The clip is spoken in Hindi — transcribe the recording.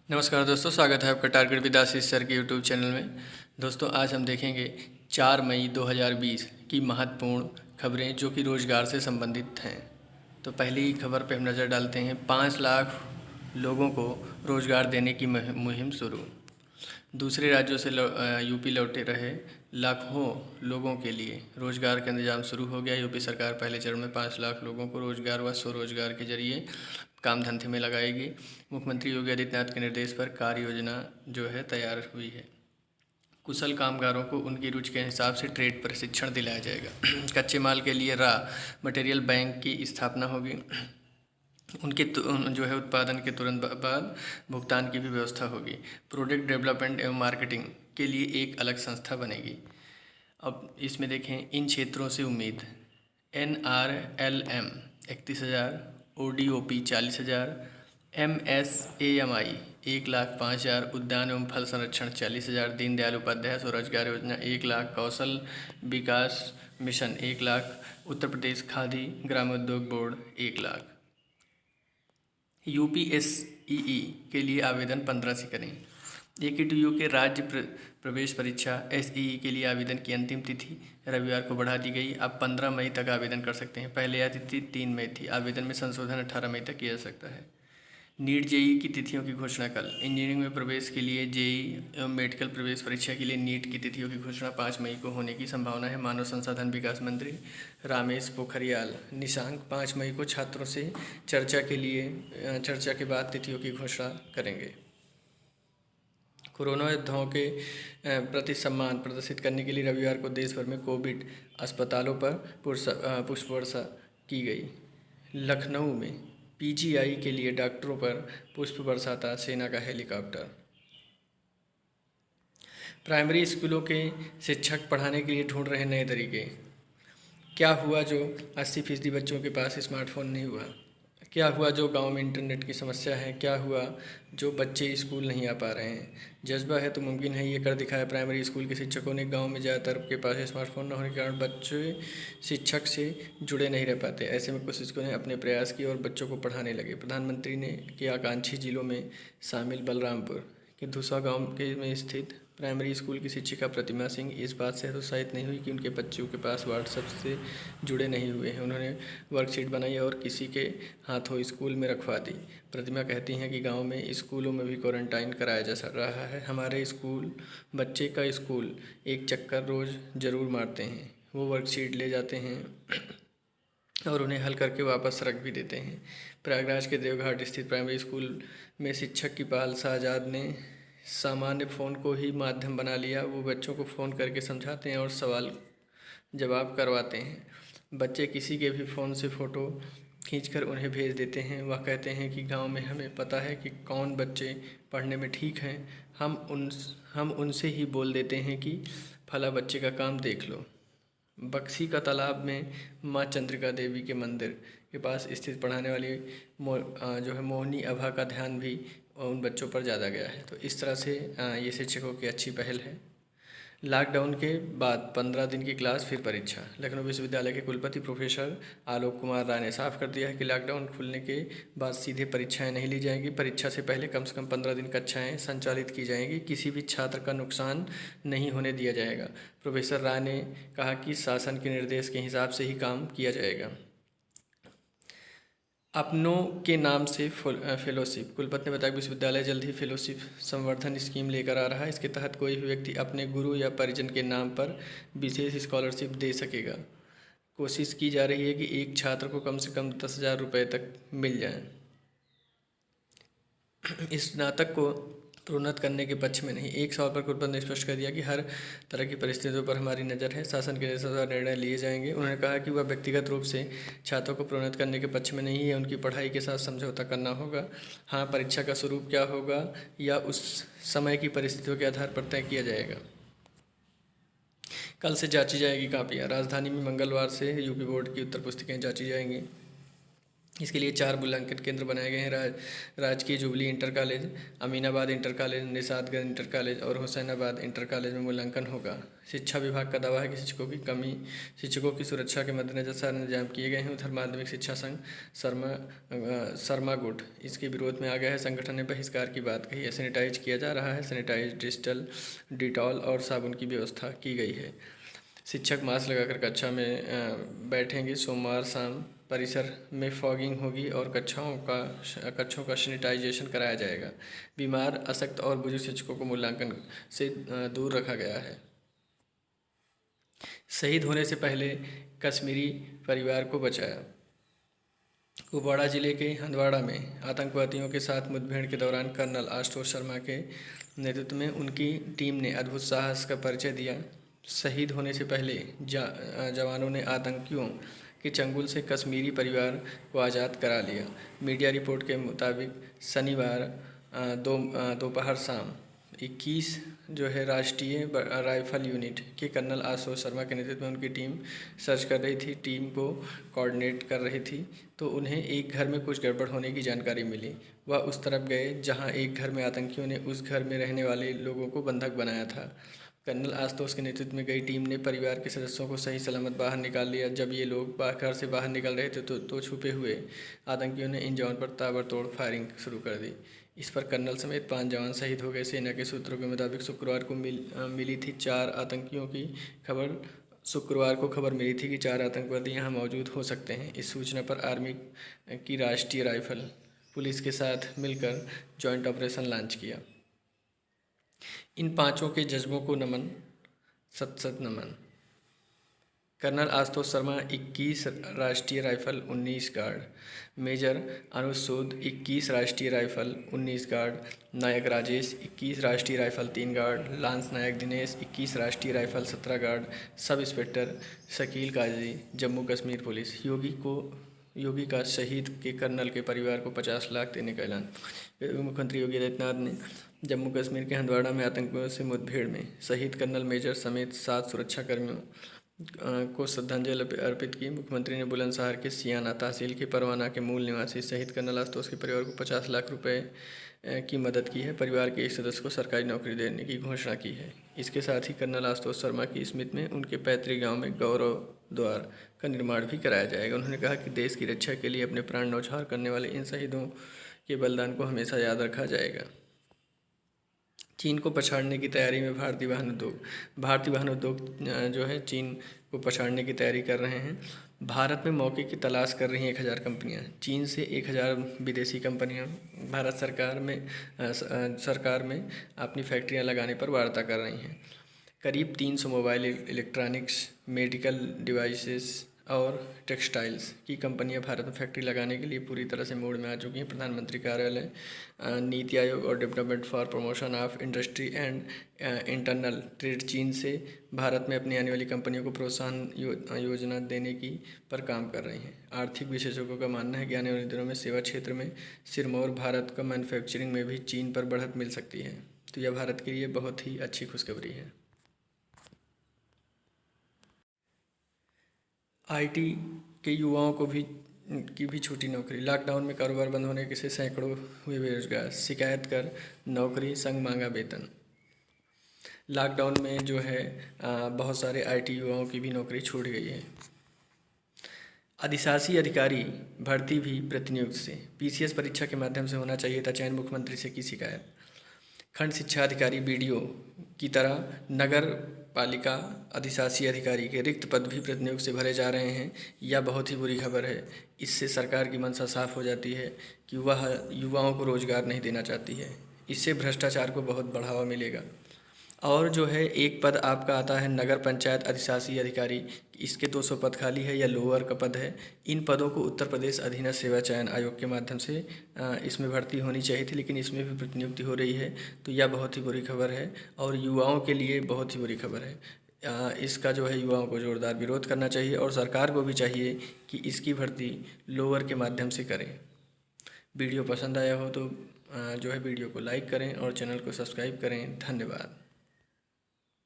नमस्कार दोस्तों, स्वागत है आपका टारगेट विद आशीष सर के यूट्यूब चैनल में। दोस्तों, आज हम देखेंगे 4 मई 2020 की महत्वपूर्ण खबरें जो कि रोज़गार से संबंधित हैं। तो पहली खबर पर हम नज़र डालते हैं। 5 लाख लोगों को रोज़गार देने की मुहिम शुरू। दूसरे राज्यों से यूपी लौटे रहे लाखों लोगों के लिए रोज़गार का इंतजाम शुरू हो गया। यूपी सरकार पहले चरण में 5 लाख लोगों को रोज़गार व स्वरोजगार के जरिए काम धंधे में लगाएगी। मुख्यमंत्री योगी आदित्यनाथ के निर्देश पर कार्य योजना जो है तैयार हुई है। कुशल कामगारों को उनकी रुचि के हिसाब से ट्रेड प्रशिक्षण दिलाया जाएगा। कच्चे माल के लिए रॉ मटेरियल बैंक की स्थापना होगी। उनके जो है उत्पादन के तुरंत बाद भुगतान की भी व्यवस्था होगी। प्रोडक्ट डेवलपमेंट एवं मार्केटिंग के लिए एक अलग संस्था बनेगी। अब इसमें देखें, इन क्षेत्रों से उम्मीद। NRLM 31,000, ODOP 40,000, MSAMI 1,05,000, उद्यान एवं फल संरक्षण 40,000, दीनदयाल उपाध्याय स्वरोजगार योजना 1 लाख, कौशल विकास मिशन 1 लाख, उत्तर प्रदेश खादी ग्रामोद्योग बोर्ड 1 लाख। UPSEE के लिए आवेदन 15 से करें। AKTU के राज्य प्रवेश परीक्षा SEE के लिए आवेदन की अंतिम तिथि रविवार को बढ़ा दी गई। अब 15 मई तक आवेदन कर सकते हैं। पहले यह तिथि 3 मई थी। आवेदन में संशोधन 18 मई तक किया जा सकता है। नीट JEE की तिथियों की घोषणा कल। इंजीनियरिंग में प्रवेश के लिए JEE एवं मेडिकल प्रवेश परीक्षा के लिए नीट की तिथियों की घोषणा 5 मई को होने की संभावना है। मानव संसाधन विकास मंत्री रमेश पोखरियाल निशंक 5 मई को छात्रों से चर्चा के बाद तिथियों की घोषणा करेंगे। कोरोना योद्धाओं के प्रति सम्मान प्रदर्शित करने के लिए रविवार को देश भर में कोविड अस्पतालों पर पुष्प वर्षा की गई। लखनऊ में PGI के लिए डॉक्टरों पर पुष्प बरसाता सेना का हेलीकॉप्टर। प्राइमरी स्कूलों के शिक्षक पढ़ाने के लिए ढूंढ रहे नए तरीके। क्या हुआ जो 80% बच्चों के पास स्मार्टफोन नहीं हुआ? क्या हुआ जो गांव में इंटरनेट की समस्या है? क्या हुआ जो बच्चे स्कूल नहीं आ पा रहे हैं? जज्बा है तो मुमकिन है, ये कर दिखाया। प्राइमरी स्कूल के शिक्षकों ने गांव में ज़्यादातर के पास स्मार्टफोन न होने के कारण बच्चे शिक्षक से जुड़े नहीं रह पाते। ऐसे में कुछ शिक्षकों ने अपने प्रयास किए और बच्चों को पढ़ाने लगे। प्रधानमंत्री ने के आकांक्षी जिलों में शामिल बलरामपुर के धुसा गाँव में स्थित प्राइमरी स्कूल की शिक्षिका प्रतिमा सिंह इस बात से हतोत्साहित नहीं हुई कि उनके बच्चों के पास व्हाट्सएप से जुड़े नहीं हुए हैं। उन्होंने वर्कशीट बनाई और किसी के हाथों स्कूल में रखवा दी। प्रतिमा कहती हैं कि गांव में स्कूलों में भी क्वारंटाइन कराया जा रहा है। हमारे स्कूल बच्चे का स्कूल एक चक्कर रोज़ ज़रूर मारते हैं। वो वर्कशीट ले जाते हैं और उन्हें हल करके वापस रख भी देते हैं। प्रयागराज के देवघाट स्थित प्राइमरी स्कूल में शिक्षक की पहल शाहजाद ने सामान्य फ़ोन को ही माध्यम बना लिया। वो बच्चों को फ़ोन करके समझाते हैं और सवाल जवाब करवाते हैं। बच्चे किसी के भी फ़ोन से फ़ोटो खींचकर उन्हें भेज देते हैं। वह कहते हैं कि गांव में हमें पता है कि कौन बच्चे पढ़ने में ठीक हैं। हम उनसे ही बोल देते हैं कि फला बच्चे का काम देख लो। बक्सी का तालाब में माँ चंद्रिका देवी के मंदिर के पास स्थित पढ़ाने वाली जो है मोहिनी अभा का ध्यान भी उन बच्चों पर ज़्यादा गया है। तो इस तरह से ये शिक्षकों की अच्छी पहल है। लॉकडाउन के बाद 15 दिन की क्लास फिर परीक्षा। लखनऊ विश्वविद्यालय के कुलपति प्रोफेसर आलोक कुमार राय ने साफ कर दिया है कि लॉकडाउन खुलने के बाद सीधे परीक्षाएं नहीं ली जाएंगी। परीक्षा से पहले कम से कम 15 दिन कक्षाएं संचालित की जाएंगी। किसी भी छात्र का नुकसान नहीं होने दिया जाएगा। प्रोफेसर राय ने कहा कि शासन के निर्देश के हिसाब से ही काम किया जाएगा। अपनों के नाम से फेलोशिप। कुलपति ने बताया कि विश्वविद्यालय जल्द ही फेलोशिप संवर्धन स्कीम लेकर आ रहा है। इसके तहत कोई भी व्यक्ति अपने गुरु या परिजन के नाम पर विशेष स्कॉलरशिप दे सकेगा। कोशिश की जा रही है कि एक छात्र को कम से कम 10,000 रुपये तक मिल जाए। स्नातक को प्रोन्नत करने के पक्ष में नहीं। एक सवाल पर कुलपति ने स्पष्ट कर दिया कि हर तरह की परिस्थितियों पर हमारी नज़र है। शासन के अनुसार निर्णय लिए जाएंगे। उन्होंने कहा कि वह व्यक्तिगत रूप से छात्रों को प्रोन्नत करने के पक्ष में नहीं है। उनकी पढ़ाई के साथ समझौता करना होगा। हाँ, परीक्षा का स्वरूप क्या होगा या उस समय की परिस्थितियों के आधार पर तय किया जाएगा। कल से जांची जाएगी कापियाँ। राजधानी में मंगलवार से यूपी बोर्ड की उत्तर पुस्तिकाएँ जांची जाएंगी। इसके लिए 4 मूल्यांकन केंद्र बनाए गए हैं। राजकीय jubilee inter college, Aminabad inter college, Nishadganj inter college और हुसैनाबाद इंटर कॉलेज में मूल्यांकन होगा। शिक्षा विभाग का दावा है कि शिक्षकों की सुरक्षा के मद्देनजर सारे इंतजाम किए गए हैं। उधर माध्यमिक शिक्षा संघ शर्मा गुट इसके विरोध में आ गया है। संगठन ने बहिष्कार की बात कही है। सैनिटाइज किया जा रहा है। सैनिटाइज डिटॉल और साबुन की व्यवस्था की गई है। शिक्षक मास्क लगाकर कक्षा में बैठेंगे। सोमवार शाम परिसर में फॉगिंग होगी और कक्षों का सैनिटाइजेशन कराया जाएगा। बीमार, अशक्त और बुजुर्ग शिक्षकों को मूल्यांकन से दूर रखा गया है। शहीद होने से पहले कश्मीरी परिवार को बचाया। कुपवाड़ा जिले के हंदवाड़ा में आतंकवादियों के साथ मुठभेड़ के दौरान कर्नल आशुतोष शर्मा के नेतृत्व में उनकी टीम ने अद्भुत साहस का परिचय दिया। शहीद होने से पहले जवानों ने आतंकियों के चंगुल से कश्मीरी परिवार को आज़ाद करा लिया। मीडिया रिपोर्ट के मुताबिक शनिवार दोपहर शाम 21 जो है राष्ट्रीय राइफल यूनिट के कर्नल आशुतोष शर्मा के नेतृत्व में उनकी टीम सर्च कर रही थी, टीम को कोऑर्डिनेट कर रही थी, तो उन्हें एक घर में कुछ गड़बड़ होने की जानकारी मिली। वह उस तरफ गए जहां एक घर में आतंकियों ने उस घर में रहने वाले लोगों को बंधक बनाया था। कर्नल आशुतोष के नेतृत्व में गई टीम ने परिवार के सदस्यों को सही सलामत बाहर निकाल लिया। जब ये लोग घर से बाहर निकल रहे थे तो छुपे हुए आतंकियों ने इन जवान पर ताबड़तोड़ फायरिंग शुरू कर दी। इस पर कर्नल समेत 5 जवान शहीद हो गए। सेना के सूत्रों के मुताबिक शुक्रवार को मिली थी 4 आतंकियों की खबर। शुक्रवार को खबर मिली थी कि 4 आतंकवादी यहाँ मौजूद हो सकते हैं। इस सूचना पर आर्मी की राष्ट्रीय राइफल पुलिस के साथ मिलकर जॉइंट ऑपरेशन लॉन्च किया। इन 5 के जज्बों को नमन, सत नमन। Colonel Ashutosh Sharma 21 Rashtriya rifle 19 guard, major Anuj Sood 21 Rashtriya rifle 19 guard, Naik Rajesh 21 Rashtriya rifle 3 guard, lance Naik Dinesh 21 Rashtriya rifle 17 guard, sub inspector Shakeel Kazi Jammu Kashmir police. Yogi का शहीद के कर्नल के परिवार को 50 लाख देने का ऐलान। मुख्यमंत्री योगी आदित्यनाथ ने जम्मू कश्मीर के हंदवाड़ा में आतंकियों से मुठभेड़ में शहीद कर्नल मेजर समेत 7 सुरक्षाकर्मियों को श्रद्धांजलि अर्पित की। मुख्यमंत्री ने बुलंदशहर के सियाना तहसील के परवाना के मूल निवासी शहीद कर्नल आशुतोष के परिवार को 50 लाख रुपए की मदद की है। परिवार के एक सदस्य को सरकारी नौकरी देने की घोषणा की है। इसके साथ ही कर्नल आशुतोष शर्मा की स्मृति में उनके पैतृक गांव में गौरव द्वार का निर्माण भी कराया जाएगा। उन्होंने कहा कि देश की रक्षा के लिए अपने प्राण न्यौछावर करने वाले इन शहीदों के बलिदान को हमेशा याद रखा जाएगा। चीन को पछाड़ने की तैयारी में भारतीय वाहन उद्योग जो है चीन को पछाड़ने की तैयारी कर रहे हैं। भारत में मौके की तलाश कर रही हैं 1000 कंपनियां। चीन से 1000 विदेशी कंपनियां भारत सरकार में अपनी फैक्ट्रियां लगाने पर वार्ता कर रही हैं। करीब 300 मोबाइल, इलेक्ट्रॉनिक्स, मेडिकल डिवाइसेस और टेक्सटाइल्स की कंपनियां भारत में फैक्ट्री लगाने के लिए पूरी तरह से मोड़ में आ चुकी हैं। प्रधानमंत्री कार्यालय, नीति आयोग और development for promotion of industry and internal trade चीन से भारत में अपनी आने वाली कंपनियों को प्रोत्साहन योजना देने की पर काम कर रही हैं। आर्थिक विशेषज्ञों का मानना है कि आने वाले दिनों में सेवा क्षेत्र में सिरमौर भारत का मैन्युफैक्चरिंग में भी चीन पर बढ़त मिल सकती है। तो यह भारत के लिए बहुत ही अच्छी खुशखबरी है। IT के युवाओं को भी छूटी नौकरी। लॉकडाउन में कारोबार बंद होने से सैकड़ों हुए बेरोजगार। शिकायत कर नौकरी संग मांगा वेतन। लॉकडाउन में जो है बहुत सारे IT युवाओं की भी नौकरी छूट गई है। अधिशासी अधिकारी भर्ती भी प्रतिनियुक्ति से। PCS परीक्षा के माध्यम से होना चाहिए था चयन, मुख्यमंत्री से की शिकायत। खंड शिक्षा अधिकारी BDO की तरह नगर पालिका अधिशासी अधिकारी के रिक्त पद भी प्रतिनियुक्ति से भरे जा रहे हैं। यह बहुत ही बुरी खबर है। इससे सरकार की मंशा साफ हो जाती है कि वह युवाओं को रोजगार नहीं देना चाहती है। इससे भ्रष्टाचार को बहुत बढ़ावा मिलेगा। और जो है एक पद आपका आता है नगर पंचायत अधिशासी अधिकारी, इसके 200 पद खाली है या लोअर का पद है। इन पदों को उत्तर प्रदेश अधीनस्थ सेवा चयन आयोग के माध्यम से इसमें भर्ती होनी चाहिए थी, लेकिन इसमें भी प्रतिनियुक्ति हो रही है। तो यह बहुत ही बुरी खबर है और युवाओं के लिए बहुत ही बुरी खबर है। इसका जो है युवाओं को जोरदार विरोध करना चाहिए और सरकार को भी चाहिए कि इसकी भर्ती लोअर के माध्यम से करें। वीडियो पसंद आया हो तो जो है वीडियो को लाइक करें और चैनल को सब्सक्राइब करें। धन्यवाद।